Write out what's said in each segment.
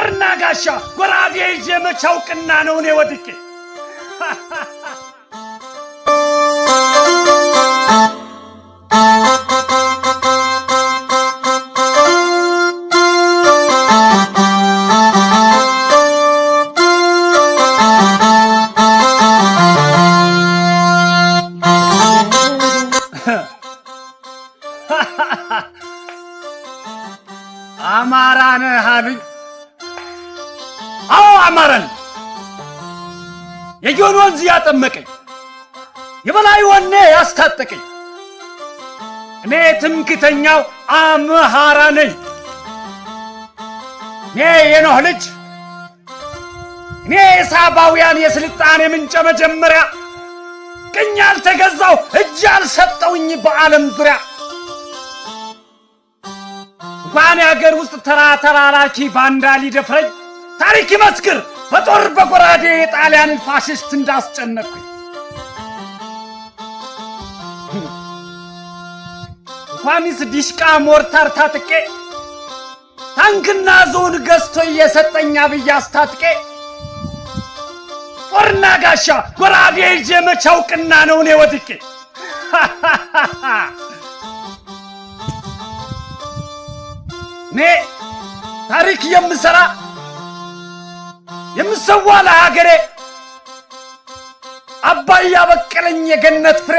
ጦርና ጋሻ ጎራዴ ይዤ መች አውቅና ነው እኔ ወድቄ አማራነ ሀብኝ አዎ አማራን የጆን ወንዝ ያጠመቀኝ የበላይ ወኔ ያስታጠቀኝ እኔ ትምክተኛው አምሃራ ነኝ እኔ የኖህ ልጅ እኔ የሳባውያን የስልጣኔ ምንጭ መጀመሪያ ቅኝ ያልተገዛው እጅ ያልሰጠውኝ በዓለም ዙሪያ እንኳን ያገር ውስጥ ተራላኪ ባንዳ ሊደፍረኝ ታሪክ ይመስክር በጦር በጎራዴ የጣሊያን ፋሽስት እንዳስጨነቅኩኝ እንኳንስ ዲሽቃ ሞርታር ታጥቄ ታንክና ዞን ገዝቶ እየሰጠኝ አብይ አስታጥቄ ጦርና ጋሻ ጎራዴ ይዤ መች አውቅና ነው እኔ ወድቄ እኔ ታሪክ የምሰራ የምሰዋ ለሀገሬ አባይ ያበቀለኝ የገነት ፍሬ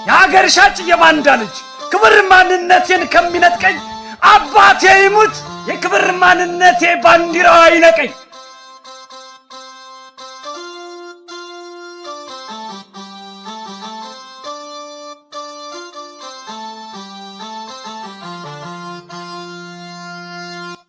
የሀገር ሻጭ የባንዳ ልጅ ክብር ማንነቴን ከሚነጥቀኝ አባቴ ይሙት የክብር ማንነቴ ባንዲራው አይነቀኝ